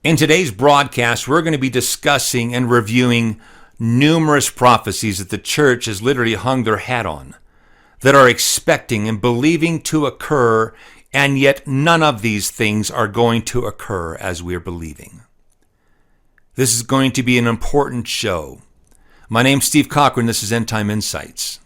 In today's broadcast, we're going to be discussing and reviewing numerous prophecies that the church has literally hung their hat on, that are expecting and believing to occur, and yet none of these things are going to occur as we're believing. This is going to be an important show. My name's Steve Cochran. This is End Time Insights.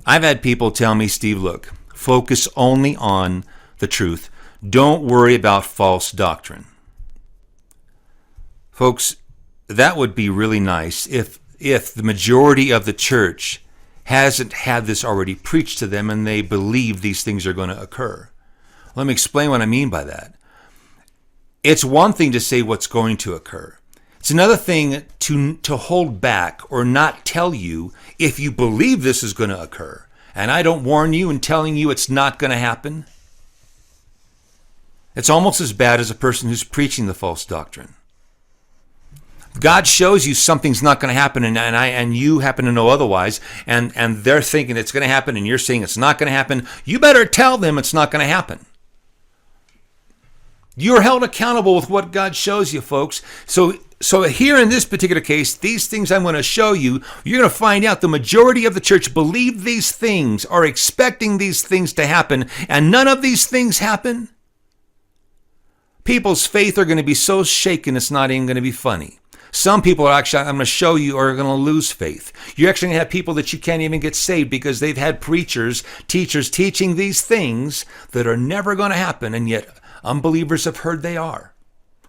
I've had people tell me, Steve, look, focus only on the truth. Don't worry about false doctrine. Folks, that would be really nice if the majority of the church hasn't had this already preached to them and they believe these things are going to occur. Let me explain what I mean by that. It's one thing to say what's going to occur. It's another thing to hold back or not tell you if you believe this is going to occur. And I don't warn you in telling you it's not going to happen. It's almost as bad as a person who's preaching the false doctrine. God shows you something's not going to happen and you happen to know otherwise, and they're thinking it's going to happen and you're saying it's not going to happen. You better tell them it's not going to happen. You're held accountable with what God shows you, folks. So here in this particular case, these things I'm going to show you, you're going to find out the majority of the church believe these things, are expecting these things to happen, and none of these things happen. People's faith are going to be so shaken it's not even going to be funny. Some people I'm going to show you, are going to lose faith. You're actually going to have people that you can't even get saved because they've had preachers, teachers teaching these things that are never going to happen, and yet unbelievers have heard they are.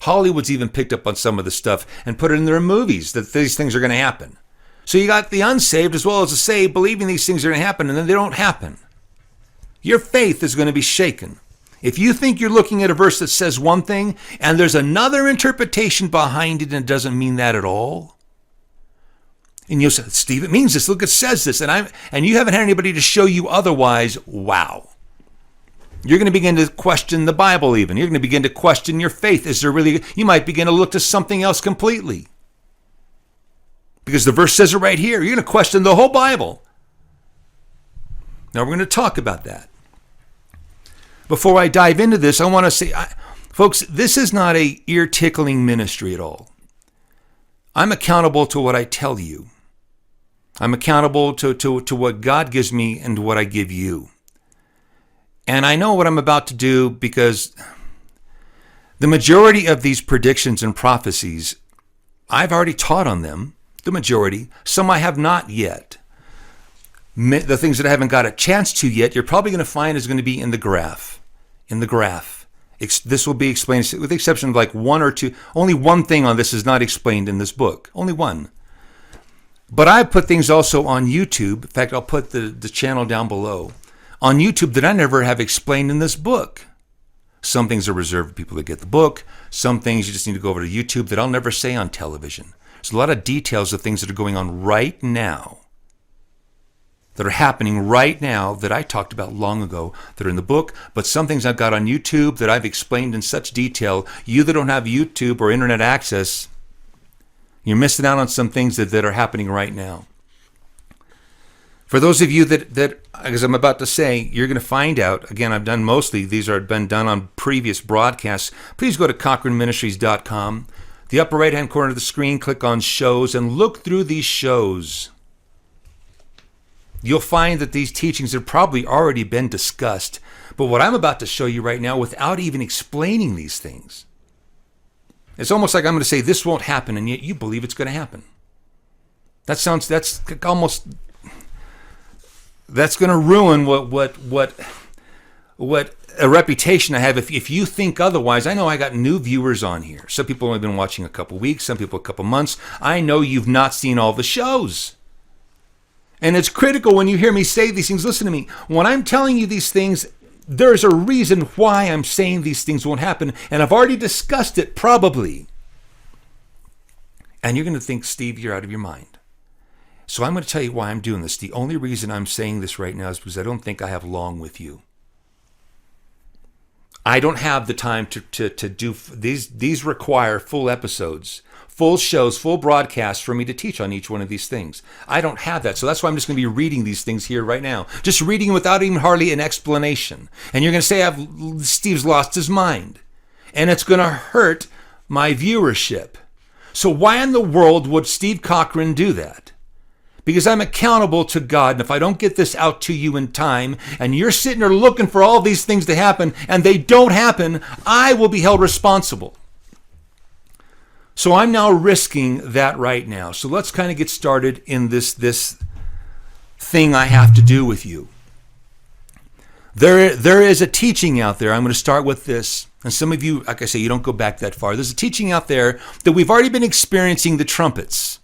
Hollywood's even picked up on some of the stuff and put it in their movies that these things are going to happen. So you got the unsaved as well as the saved believing these things are going to happen, and then they don't happen. Your faith is going to be shaken. If you think you're looking at a verse that says one thing and there's another interpretation behind it and it doesn't mean that at all, and you'll say, Steve, it means this. Look, it says this, and you haven't had anybody to show you otherwise. Wow. You're going to begin to question the Bible even. You're going to begin to question your faith. You might begin to look to something else completely. Because the verse says it right here. You're going to question the whole Bible. Now we're going to talk about that. Before I dive into this, I want to say, folks, this is not a ear-tickling ministry at all. I'm accountable to what I tell you. I'm accountable to what God gives me and what I give you. And I know what I'm about to do because the majority of these predictions and prophecies, I've already taught on them, the majority. Some I have not yet. The things that I haven't got a chance to yet, you're probably going to find is going to be in the graph. This will be explained with the exception of like one or two. Only one thing on this is not explained in this book. Only one. But I put things also on YouTube. In fact, I'll put the channel down below. On YouTube that I never have explained in this book. Some things are reserved for people that get the book. Some things you just need to go over to YouTube that I'll never say on television. There's a lot of details of things that are going on right now, that are happening right now that I talked about long ago that are in the book, but some things I've got on YouTube that I've explained in such detail, you that don't have YouTube or internet access, you're missing out on some things that are happening right now. For those of you that, as I'm about to say, you're going to find out, again, I've done mostly, these are been done on previous broadcasts. Please go to CochranMinistries.com. The upper right-hand corner of the screen, click on shows and look through these shows. You'll find that these teachings have probably already been discussed. But what I'm about to show you right now, without even explaining these things, it's almost like I'm going to say this won't happen, and yet you believe it's going to happen. That's going to ruin what a reputation I have. If you think otherwise, I know I got new viewers on here. Some people have been watching a couple weeks, some people a couple months. I know you've not seen all the shows. And it's critical when you hear me say these things. Listen to me. When I'm telling you these things, there's a reason why I'm saying these things won't happen, and I've already discussed it probably. And you're going to think, Steve, you're out of your mind. So I'm going to tell you why I'm doing this. The only reason I'm saying this right now is because I don't think I have long with you. I don't have the time to do these require full episodes, full shows, full broadcasts for me to teach on each one of these things. I don't have that. So that's why I'm just going to be reading these things here right now. Just reading without even hardly an explanation. And you're going to say, Steve's lost his mind. And it's going to hurt my viewership. So why in the world would Steve Cochran do that? Because I'm accountable to God, and if I don't get this out to you in time, and you're sitting there looking for all these things to happen, and they don't happen, I will be held responsible. So I'm now risking that right now. So let's kind of get started in this thing I have to do with you. There is a teaching out there. I'm going to start with this. And some of you, like I say, you don't go back that far. There's a teaching out there that we've already been experiencing the trumpets.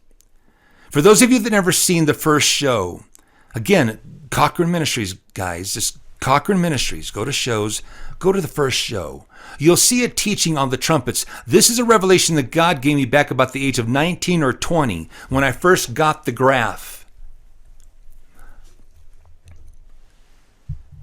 For those of you that never seen the first show, again, Cochran Ministries, guys, just Cochran Ministries, go to shows, go to the first show. You'll see a teaching on the trumpets. This is a revelation that God gave me back about the age of 19 or 20 when I first got the graph.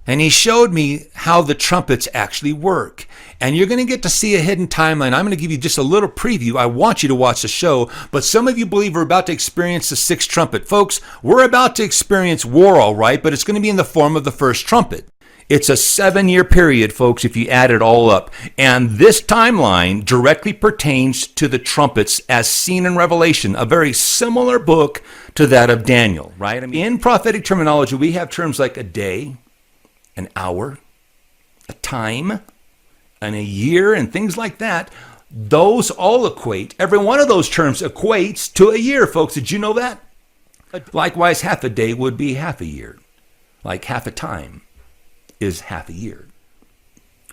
And he showed me how the trumpets actually work. And you're going to get to see a hidden timeline. I'm going to give you just a little preview. I want you to watch the show. But some of you believe we're about to experience the sixth trumpet. Folks, we're about to experience war, all right, but it's going to be in the form of the first trumpet. It's a 7-year period, folks, if you add it all up. And this timeline directly pertains to the trumpets as seen in Revelation, a very similar book to that of Daniel, right? I mean, in prophetic terminology, we have terms like a day, an hour, a time, and a year, and things like that. Those all equate. Every one of those terms equates to a year, folks. Did you know that? Likewise, half a day would be half a year. Like half a time is half a year.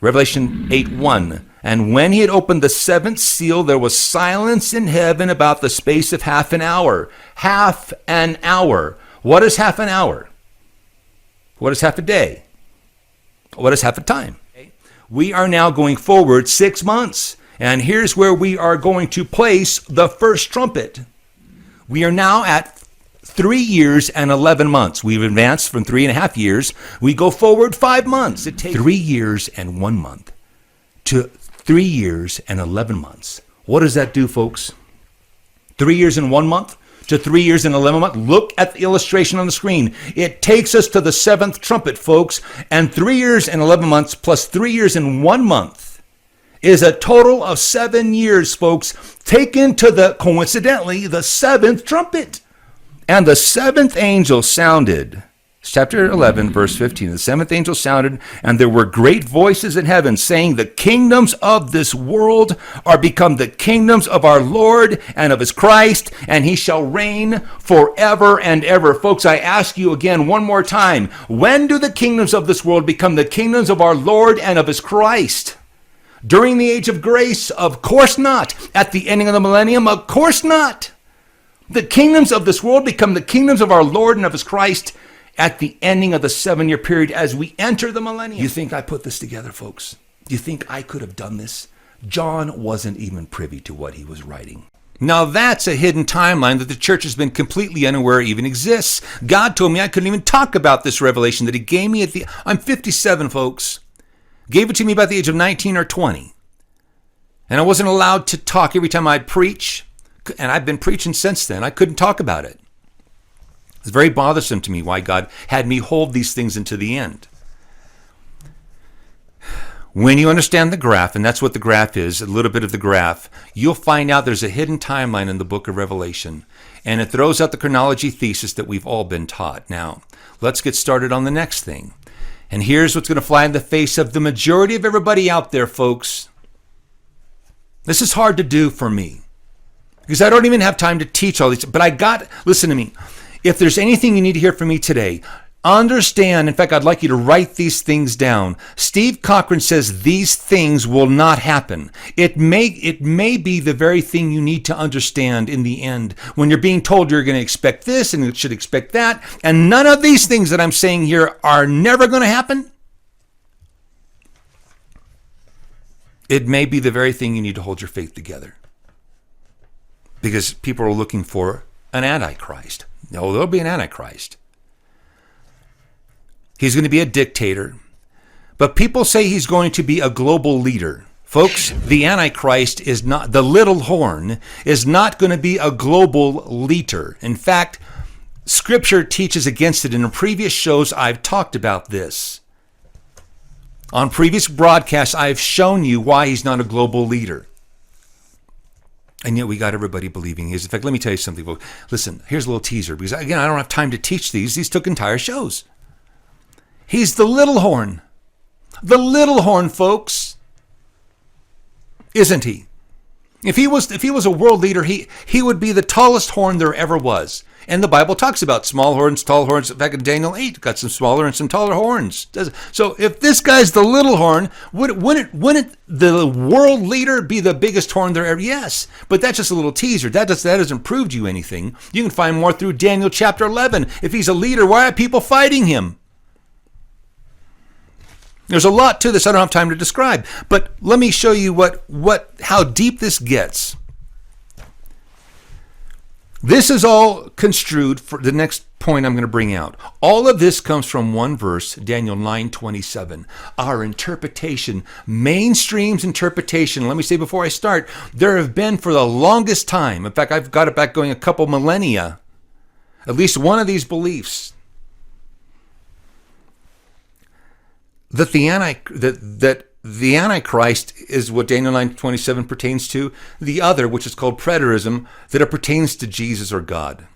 Revelation 8:1. And when he had opened the seventh seal, there was silence in heaven about the space of half an hour. Half an hour. What is half an hour? What is half a day? What is half a time? We are now going forward 6 months. And here's where we are going to place the first trumpet. We are now at 3 years and 11 months. We've advanced from 3.5 years. We go forward 5 months. It takes 3 years and 1 month to 3 years and 11 months. What does that do, folks? 3 years and 1 month to 3 years and 11 months. Look at the illustration on the screen. It takes us to the seventh trumpet, folks. And 3 years and 11 months plus 3 years and 1 month is a total of 7 years, folks, taken to the, coincidentally, the seventh trumpet. And the seventh angel sounded. Chapter 11, verse 15. The seventh angel sounded, and there were great voices in heaven saying, the kingdoms of this world are become the kingdoms of our Lord and of his Christ, and he shall reign forever and ever. Folks, I ask you again one more time, when do the kingdoms of this world become the kingdoms of our Lord and of his Christ? During the age of grace? Of course not. At the ending of the millennium? Of course not. The kingdoms of this world become the kingdoms of our Lord and of his Christ at the ending of the 7-year period as we enter the millennium. You think I put this together, folks? Do you think I could have done this? John wasn't even privy to what he was writing. Now that's a hidden timeline that the church has been completely unaware even exists. God told me I couldn't even talk about this revelation that he gave me I'm 57, folks. Gave it to me about the age of 19 or 20. And I wasn't allowed to talk every time I'd preach. And I've been preaching since then. I couldn't talk about it. It's very bothersome to me why God had me hold these things into the end. When you understand the graph, and that's what the graph is, a little bit of the graph, you'll find out there's a hidden timeline in the book of Revelation. And it throws out the chronology thesis that we've all been taught. Now, let's get started on the next thing. And here's what's going to fly in the face of the majority of everybody out there, folks. This is hard to do for me, because I don't even have time to teach all these. But listen to me. If there's anything you need to hear from me today, understand, in fact, I'd like you to write these things down. Steve Cochran says these things will not happen. It may be the very thing you need to understand in the end when you're being told you're going to expect this and you should expect that. And none of these things that I'm saying here are never going to happen. it may be the very thing you need to hold your faith together. Because people are looking for an antichrist. No, there'll be an antichrist. He's going to be a dictator. But people say he's going to be a global leader. Folks, the antichrist is not, the little horn is not going to be a global leader. In fact, Scripture teaches against it. In previous shows, I've talked about this. On previous broadcasts, I've shown you why he's not a global leader. And yet we got everybody believing he is. In fact, let me tell you something, folks. Listen, here's a little teaser, because again, I don't have time to teach these. These took entire shows. He's the little horn. The little horn, folks. Isn't he? If he was a world leader, he would be the tallest horn there ever was. And the Bible talks about small horns, tall horns. In fact, in Daniel 8, got some smaller and some taller horns. So if this guy's the little horn, wouldn't the world leader be the biggest horn there ever? Yes, but that's just a little teaser. That doesn't prove to you anything. You can find more through Daniel chapter 11. If he's a leader, why are people fighting him? There's a lot to this I don't have time to describe, but let me show you how deep this gets. This is all construed for the next point I'm going to bring out. All of this comes from one verse, Daniel 9:27. Our interpretation, mainstream's interpretation. Let me say before I start, there have been for the longest time, in fact, I've got it back going a couple millennia, at least one of these beliefs, that the Antichrist is what Daniel 9:27 pertains to. The other, which is called preterism, that it pertains to Jesus or God.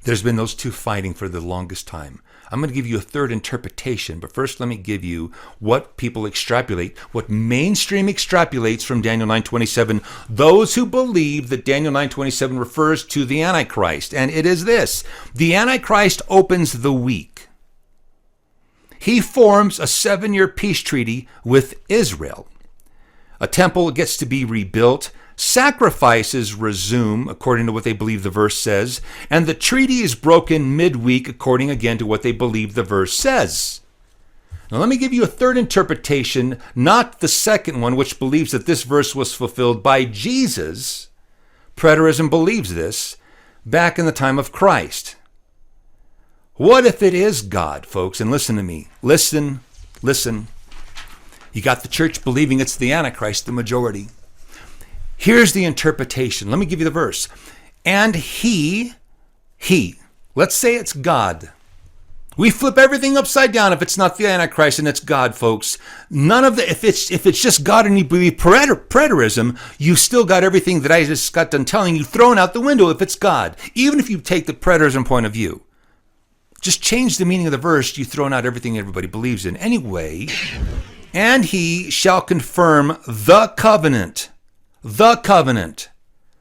There's been those two fighting for the longest time. I'm going to give you a third interpretation, but first let me give you what people extrapolate, what mainstream extrapolates from Daniel 9:27. Those who believe that Daniel 9:27 refers to the Antichrist, and it is this: the Antichrist opens the week. He forms a 7-year peace treaty with Israel. A temple gets to be rebuilt. Sacrifices resume, according to what they believe the verse says. And the treaty is broken midweek, according again to what they believe the verse says. Now let me give you a third interpretation, not the second one, which believes that this verse was fulfilled by Jesus. Preterism believes this back in the time of Christ. What if it is God, folks? And listen to me. Listen. You got the church believing it's the Antichrist, the majority. Here's the interpretation. Let me give you the verse. And he, let's say it's God. We flip everything upside down if it's not the Antichrist and it's God, folks. None of the, if it's just God and you believe preterism, you still got everything that I just got done telling you thrown out the window if it's God. Even if you take the preterism point of view. Just change the meaning of the verse, you've thrown out everything everybody believes in. Anyway, and he shall confirm the covenant,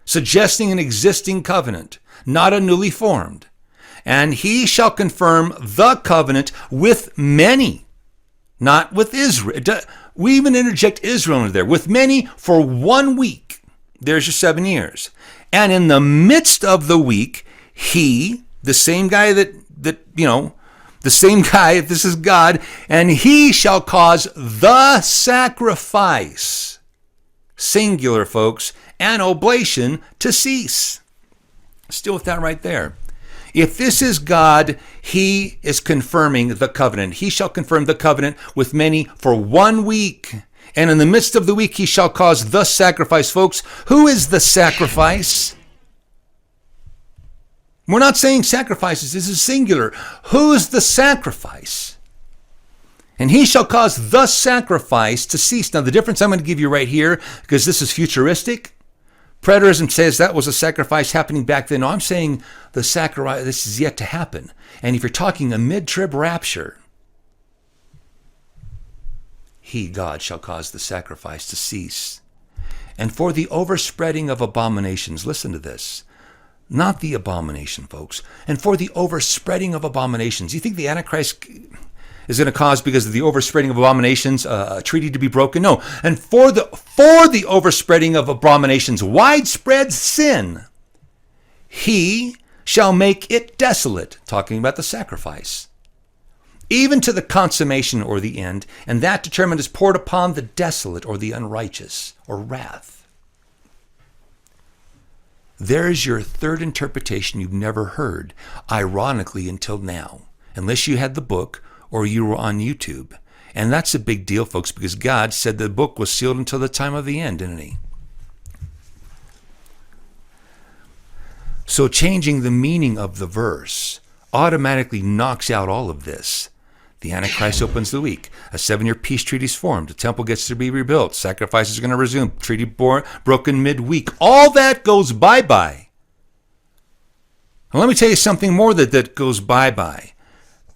suggesting an existing covenant, not a newly formed. And he shall confirm the covenant with many, not with Israel. We even interject Israel into there, with many for 1 week. There's your 7 years. And in the midst of the week, he, the same guy the same guy, if this is God, and he shall cause the sacrifice, singular, folks, and oblation to cease. Still with that right there. If this is God, he is confirming the covenant. He shall confirm the covenant with many for 1 week. And in the midst of the week, he shall cause the sacrifice, folks. Who is the sacrifice? We're not saying sacrifices. This is singular. Who's the sacrifice? And he shall cause the sacrifice to cease. Now, the difference I'm going to give you right here, because this is futuristic. Preterism says that was a sacrifice happening back then. No, I'm saying the sacrifice, this is yet to happen. And if you're talking a mid-trib rapture, he, God, shall cause the sacrifice to cease. And for the overspreading of abominations, listen to this. Not the abomination, folks. And for the overspreading of abominations. You think the Antichrist is going to cause, because of the overspreading of abominations, a treaty to be broken? No. And for the overspreading of abominations, widespread sin, he shall make it desolate. Talking about the sacrifice. even to the consummation or the end, and that determined is poured upon the desolate or the unrighteous, or wrath. There's your third interpretation you've never heard, ironically, until now, unless you had the book or you were on YouTube. And that's a big deal, folks, because God said the book was sealed until the time of the end, didn't he? So changing the meaning of the verse automatically knocks out all of this. The Antichrist opens the week. A 7-year peace treaty is formed. The temple gets to be rebuilt. Sacrifices are going to resume. Treaty broken midweek. All that goes bye-bye. Now, let me tell you something more that goes bye-bye.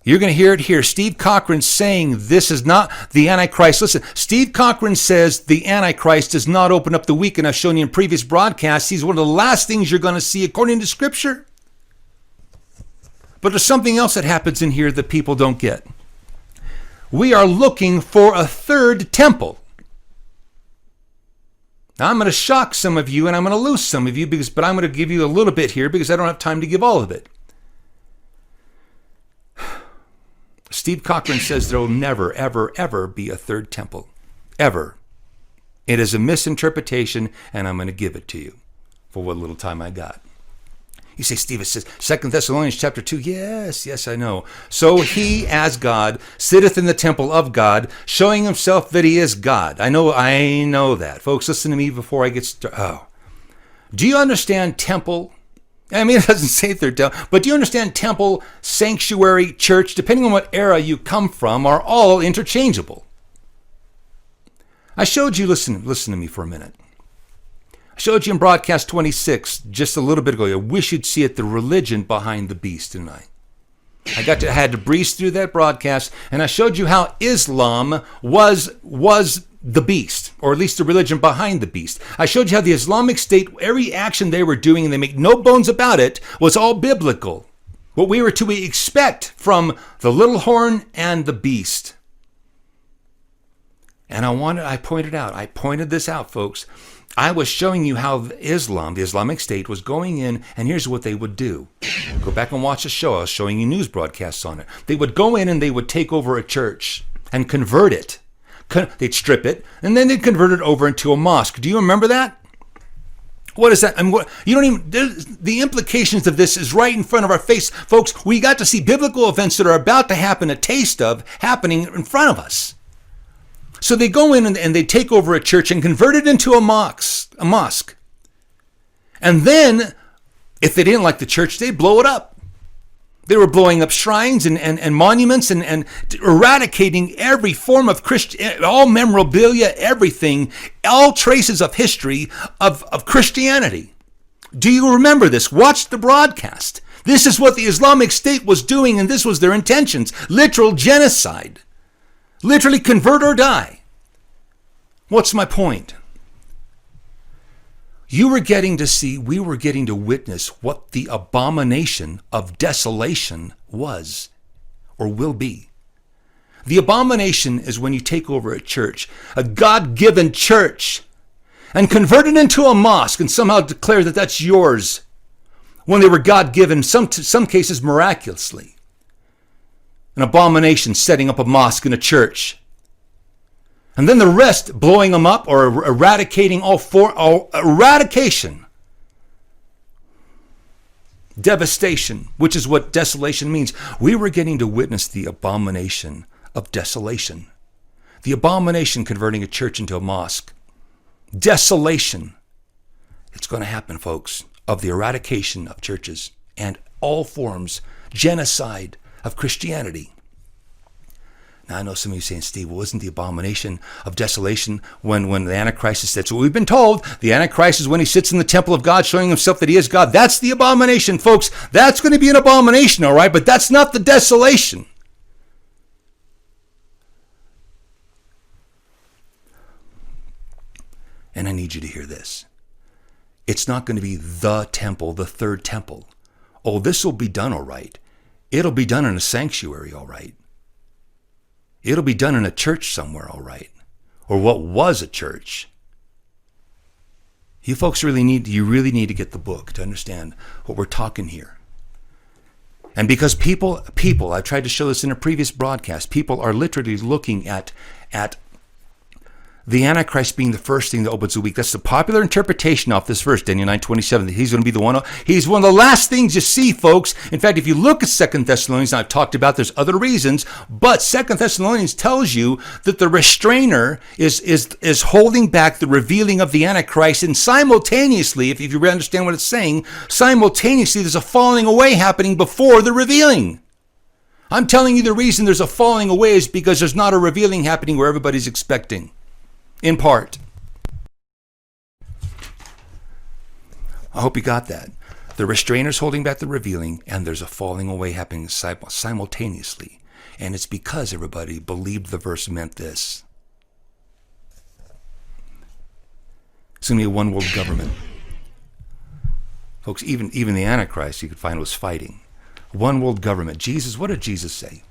You're going to hear it here. Steve Cochran saying this is not the Antichrist. Listen, Steve Cochran says the Antichrist does not open up the week, and I've shown you in previous broadcasts, he's one of the last things you're going to see according to Scripture. But there's something else that happens in here that people don't get. We are looking for a third temple. Now, I'm going to shock some of you, and I'm going to lose some of you, but I'm going to give you a little bit here because I don't have time to give all of it. Steve Cochran says there will never, ever, ever be a third temple. Ever. It is a misinterpretation, and I'm going to give it to you for what little time I got. You say, Steve, it says 2 Thessalonians chapter 2. Yes, I know. So he, as God, sitteth in the temple of God, showing himself that he is God. I know that. Folks, listen to me before I get started. Oh. Do you understand temple? I mean, it doesn't say third temple, but do you understand temple, sanctuary, church, depending on what era you come from, are all interchangeable? I showed you, listen to me for a minute. I showed you in broadcast 26 just a little bit ago. I wish you'd see it, the religion behind the beast, didn't I? I had to breeze through that broadcast, and I showed you how Islam was the beast, or at least the religion behind the beast. I showed you how the Islamic State, every action they were doing, and they make no bones about it, was all biblical. What we were to expect from the little horn and the beast. And I pointed this out, folks. I was showing you how Islam, the Islamic State, was going in, and here's what they would do. Go back and watch the show. I was showing you news broadcasts on it. They would go in and they would take over a church and convert it. They'd strip it, and then they'd convert it over into a mosque. Do you remember that? What is that? You don't even. The implications of this is right in front of our face, folks. We got to see biblical events that are about to happen, a taste of happening in front of us. So they go in and they take over a church and convert it into a mosque. And then, if they didn't like the church, they blow it up. They were blowing up shrines and monuments and eradicating every form of all memorabilia, everything, all traces of history of Christianity. Do you remember this? Watch the broadcast. This is what the Islamic State was doing, and this was their intentions. Literal genocide. Literally convert or die. What's my point? We were getting to witness what the abomination of desolation was or will be. The abomination is when you take over a church, a God-given church, and convert it into a mosque and somehow declare that that's yours when they were God-given, some cases miraculously. An abomination setting up a mosque and a church. And then the rest blowing them up or eradicating eradication. Devastation, which is what desolation means. We were getting to witness the abomination of desolation. The abomination converting a church into a mosque. Desolation. It's going to happen, folks, of the eradication of churches and all forms, genocide of Christianity. Now, I know some of you saying, Steve, wasn't the abomination of desolation when the Antichrist is said? So we've been told the Antichrist is when he sits in the temple of God showing himself that he is God. That's the abomination, folks. That's going to be an abomination, all right? But that's not the desolation. And I need you to hear this. It's not going to be the temple, the third temple. Oh, this will be done all right. It'll be done in a sanctuary, all right. It'll be done in a church somewhere, all right. Or what was a church. You folks really need to get the book to understand what we're talking here. And because people, I've tried to show this in a previous broadcast, people are literally looking at the Antichrist being the first thing that opens the week. That's the popular interpretation off this verse, Daniel 9:27, that he's going to be the one. He's one of the last things you see, folks. In fact, if you look at 2 Thessalonians, and I've talked about there's other reasons, but 2 Thessalonians tells you that the restrainer is holding back the revealing of the Antichrist, and simultaneously, if you understand what it's saying, simultaneously there's a falling away happening before the revealing. I'm telling you the reason there's a falling away is because there's not a revealing happening where everybody's expecting. In part. I hope you got that. The restrainer's holding back the revealing, and there's a falling away happening simultaneously. And it's because everybody believed the verse meant this. It's going to be a one world government. Folks, even the Antichrist, you could find, was fighting. One world government. Jesus, what did Jesus say?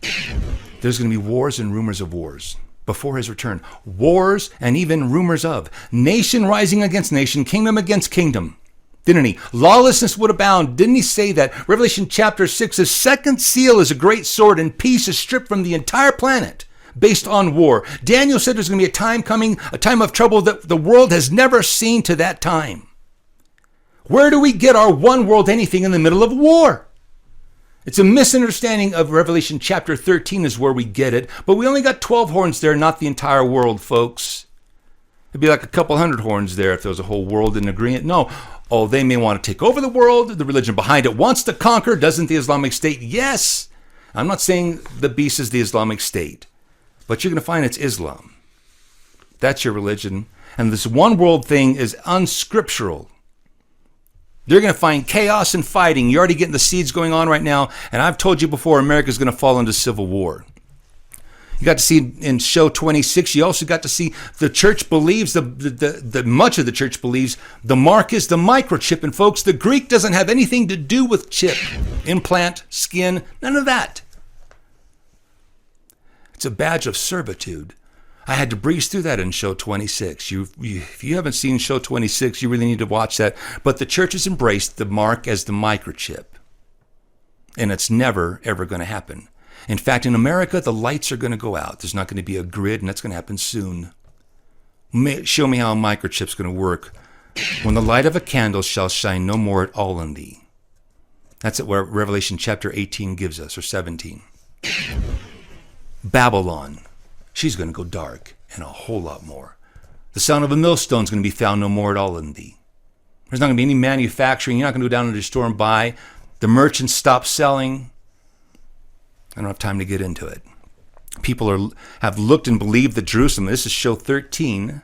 There's going to be wars and rumors of wars. Before his return, wars and even rumors of nation rising against nation, kingdom against kingdom. Didn't he? Lawlessness would abound. Didn't he say that? Revelation chapter 6, his second seal is a great sword, and peace is stripped from the entire planet based on war. Daniel said there's going to be a time coming, a time of trouble that the world has never seen to that time. Where do we get our one world anything in the middle of war? It's a misunderstanding of Revelation chapter 13 is where we get it, but we only got 12 horns there, not the entire world, folks. It'd be like a couple hundred horns there if there was a whole world in agreement. No. Oh, they may want to take over the world. The religion behind it wants to conquer. Doesn't the Islamic State? Yes. I'm not saying the beast is the Islamic State, but you're going to find it's Islam. That's your religion. And this one world thing is unscriptural. They're going to find chaos and fighting. You're already getting the seeds going on right now. And I've told you before, America's going to fall into civil war. You got to see in show 26, you also got to see the church believes, the much of the church believes the mark is the microchip. And folks, the Greek doesn't have anything to do with chip, implant, skin, none of that. It's a badge of servitude. I had to breeze through that in show 26. If you haven't seen show 26, you really need to watch that. But the church has embraced the mark as the microchip. And it's never, ever going to happen. In fact, in America, the lights are going to go out. There's not going to be a grid, and that's going to happen soon. Show me how a microchip's going to work. When the light of a candle shall shine no more at all in thee. That's what Revelation chapter 18 gives us, or 17. Babylon. She's going to go dark, and a whole lot more. The sound of a millstone is going to be found no more at all in thee. There's not going to be any manufacturing. You're not going to go down to the store and buy. The merchants stop selling. I don't have time to get into it. People have looked and believed that Jerusalem, this is show 13,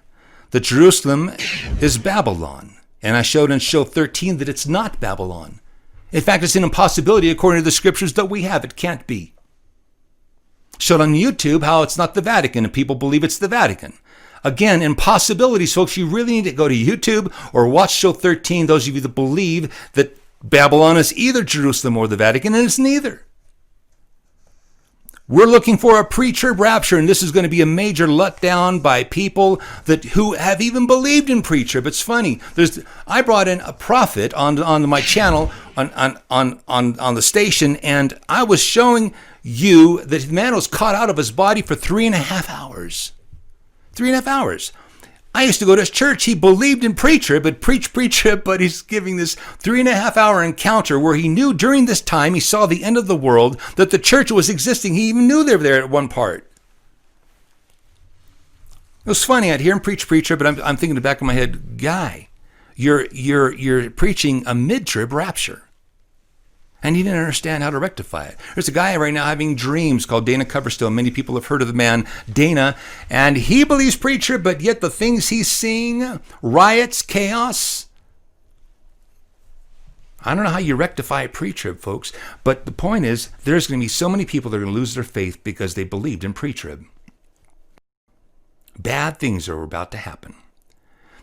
that Jerusalem is Babylon. And I showed in show 13 that it's not Babylon. In fact, it's an impossibility according to the scriptures that we have. It can't be. Showed on YouTube how it's not the Vatican, and people believe it's the Vatican. Again, impossibilities, folks. You really need to go to YouTube or watch show 13, those of you that believe that Babylon is either Jerusalem or the Vatican, and it's neither. We're looking for a pre-trib rapture, and this is going to be a major letdown by people who have even believed in pre-trib. It's funny. I brought in a prophet on my channel on the station, and I was showing you that the man was caught out of his body for 3.5 hours. 3.5 hours. I used to go to his church. He believed in pre-trib, but preached pre-trib, but he's giving this 3.5 hour encounter where he knew during this time he saw the end of the world, that the church was existing. He even knew they were there at one part. It was funny. I'd hear him preach pre-trib, but I'm thinking in the back of my head, guy, you're preaching a mid-trib rapture. And he didn't understand how to rectify it. There's a guy right now having dreams called Dana Coverstone. Many people have heard of the man, Dana. And he believes pre-trib, but yet the things he's seeing, riots, chaos. I don't know how you rectify pre-trib, folks. But the point is, there's going to be so many people that are going to lose their faith because they believed in pre-trib. Bad things are about to happen.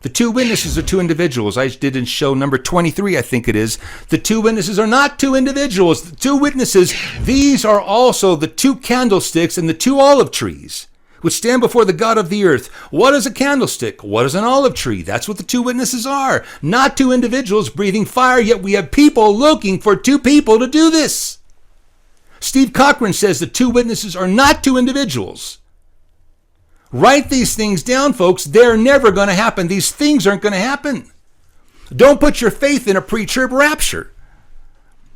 The two witnesses are two individuals. I did in show number 23, I think it is. The two witnesses are not two individuals. The two witnesses, these are also the two candlesticks and the two olive trees, which stand before the God of the earth. What is a candlestick? What is an olive tree? That's what the two witnesses are. Not two individuals breathing fire, yet we have people looking for two people to do this. Steve Cochran says the two witnesses are not two individuals. Write these things down, folks. They're never going to happen. These things aren't going to happen. Don't put your faith in a pre-trib rapture.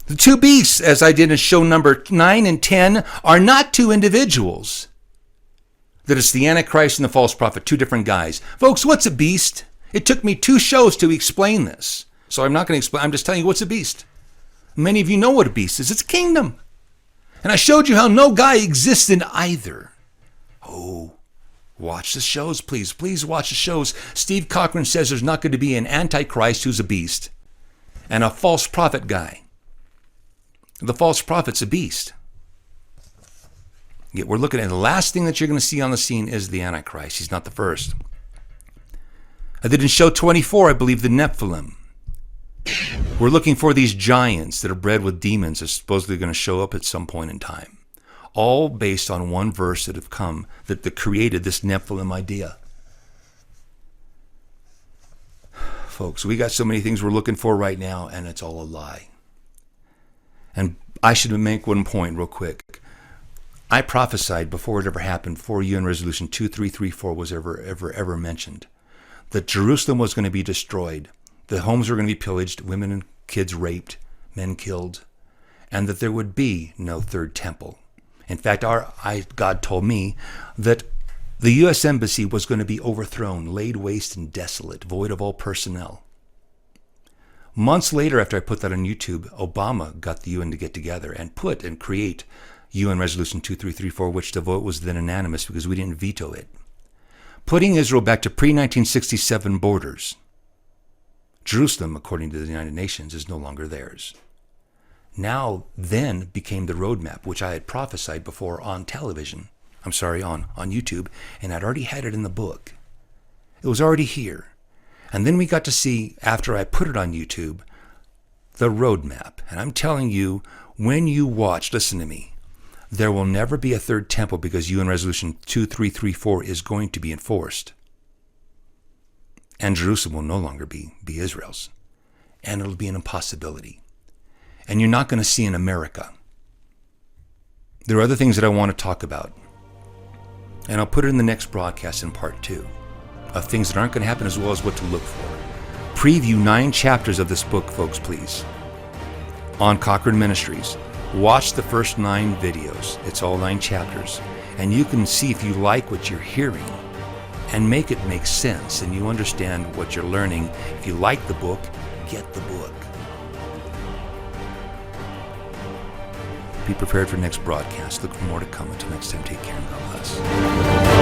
The two beasts, as I did in show number 9 and 10, are not two individuals. That it's the Antichrist and the false prophet, two different guys. Folks, what's a beast? It took me 2 shows to explain this. So I'm not going to explain. I'm just telling you what's a beast. Many of you know what a beast is. It's a kingdom. And I showed you how no guy exists in either. Oh, watch the shows, please. Please watch the shows. Steve Cochran says there's not going to be an Antichrist who's a beast and a false prophet guy. The false prophet's a beast. Yet we're looking at the last thing that you're going to see on the scene is the Antichrist. He's not the first. I did in show 24, I believe, the Nephilim. We're looking for these giants that are bred with demons that are supposedly going to show up at some point in time. All based on one verse that have come that created this Nephilim idea. Folks, we got so many things we're looking for right now, and it's all a lie. And I should make one point real quick. I prophesied before it ever happened, before UN Resolution 2334 was ever mentioned, that Jerusalem was going to be destroyed. The homes were going to be pillaged, women and kids raped, men killed, and that there would be no third temple. In fact, God told me that the U.S. Embassy was going to be overthrown, laid waste and desolate, void of all personnel. Months later, after I put that on YouTube, Obama got the UN to get together and create UN Resolution 2334, which the vote was then unanimous because we didn't veto it. Putting Israel back to pre-1967 borders. Jerusalem, according to the United Nations, is no longer theirs. Now, then became the roadmap, which I had prophesied before on television. On YouTube, and I'd already had it in the book. It was already here. And then we got to see, after I put it on YouTube, the roadmap. And I'm telling you, when you watch, listen to me, there will never be a third temple because UN Resolution 2334 is going to be enforced. And Jerusalem will no longer be Israel's. And it'll be an impossibility. And you're not going to see in America. There are other things that I want to talk about. And I'll put it in the next broadcast in part 2 of things that aren't going to happen as well as what to look for. Preview 9 chapters of this book, folks, please. On Cochran Ministries. Watch the first 9 videos. It's all 9 chapters. And you can see if you like what you're hearing and make it make sense and you understand what you're learning. If you like the book, get the book. Be prepared for next broadcast. Look for more to come. Until next time, take care and God bless.